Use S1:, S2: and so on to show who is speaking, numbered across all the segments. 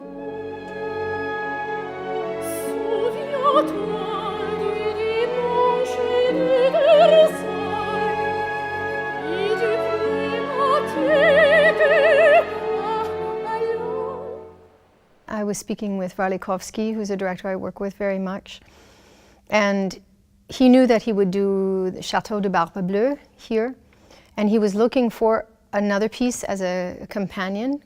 S1: I was speaking with Warlikowski, who's a director I work with very much, and he knew that he would do the Château de Barbe Bleue here, and he was looking for another piece as a companion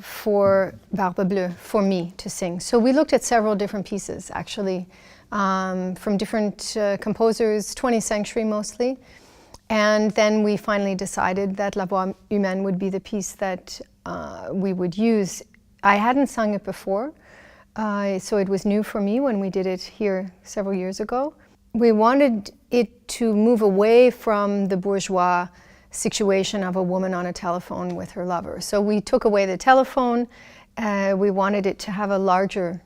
S1: for Barbe Bleue, for me to sing. So we looked at several different pieces, actually, from different composers, 20th century mostly, and then we finally decided that La Voix humaine would be the piece that we would use. I hadn't sung it before, so it was new for me when we did it here several years ago. We wanted it to move away from the bourgeois situation of a woman on a telephone with her lover. So we took away the telephone. We wanted it to have a larger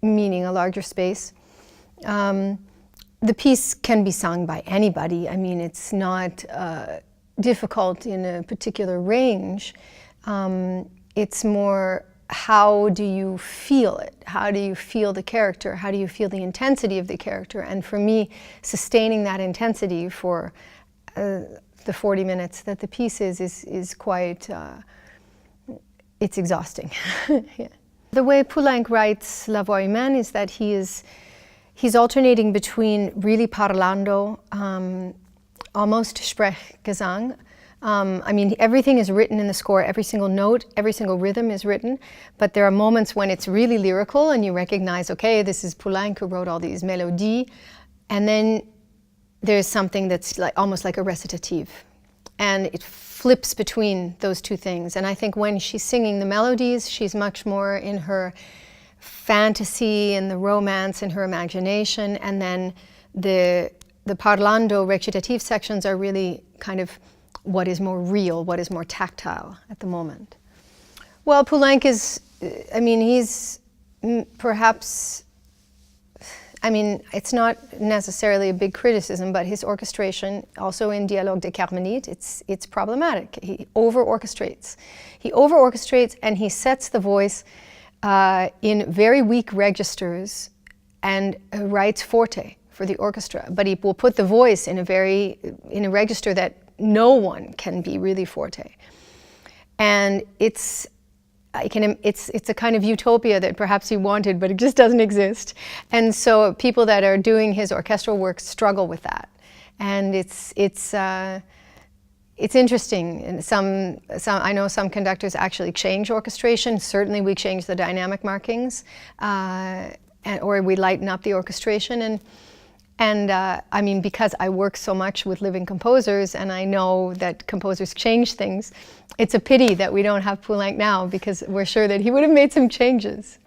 S1: meaning, a larger space. The piece can be sung by anybody. I mean, it's not difficult in a particular range. It's more, how do you feel it? How do you feel the character? How do you feel the intensity of the character? And for me, sustaining that intensity for the 40 minutes that the piece is quite, it's exhausting. Yeah. The way Poulenc writes La Voix humaine is that he's alternating between really parlando, almost Sprechgesang. I mean, everything is written in the score, every single note, every single rhythm is written, but there are moments when it's really lyrical and you recognize, okay, this is Poulenc who wrote all these melodies, and then there's something that's like almost like a recitative, and it flips between those two things. And I think when she's singing the melodies, she's much more in her fantasy and the romance and her imagination, and then the parlando recitative sections are really kind of what is more real, what is more tactile at the moment. Well, Poulenc is, I mean, he's perhaps, I mean, it's not necessarily a big criticism, but his orchestration, also in Dialogue des Carmélites, it's problematic. He over-orchestrates. He over-orchestrates and he sets the voice in very weak registers and writes forte for the orchestra, but he will put the voice in a register that no one can be really forte. And it's a kind of utopia that perhaps he wanted, but it just doesn't exist. And so people that are doing his orchestral work struggle with that. And it's interesting. And I know some conductors actually change orchestration. Certainly we change the dynamic markings, or we lighten up the orchestration. And I mean, because I work so much with living composers and I know that composers change things, it's a pity that we don't have Poulenc now, because we're sure that he would have made some changes.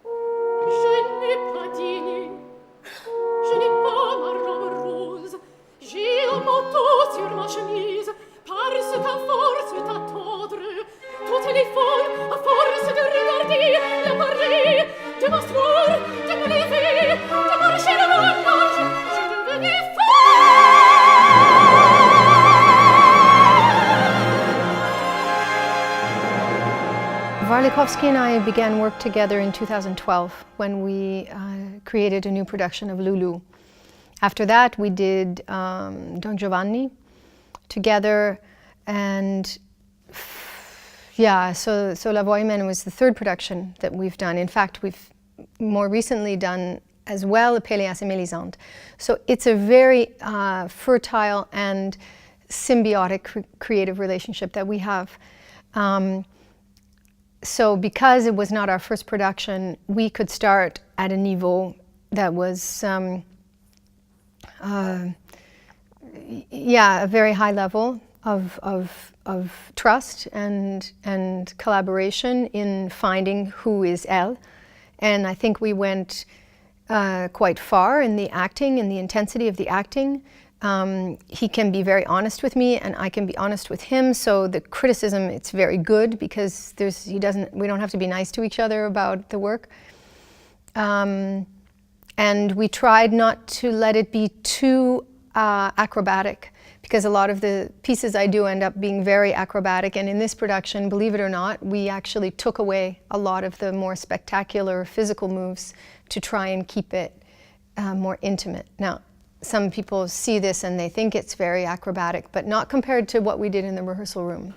S1: Warlikowski and I began work together in 2012 when we created a new production of Lulu. After that, we did Don Giovanni together, and yeah, so La Voix humaine was the third production that we've done. In fact, we've more recently done as well Pelléas et Mélisande. So it's a very fertile and symbiotic creative relationship that we have. So because it was not our first production, we could start at a niveau that was, yeah, a very high level of trust and collaboration in finding who is Elle. And I think we went quite far in the acting, in the intensity of the acting. He can be very honest with me, and I can be honest with him. So the criticism, it's very good, because we don't have to be nice to each other about the work. And we tried not to let it be too acrobatic, because a lot of the pieces I do end up being very acrobatic, and in this production, believe it or not, we actually took away a lot of the more spectacular physical moves to try and keep it more intimate. Now, some people see this and they think it's very acrobatic, but not compared to what we did in the rehearsal room.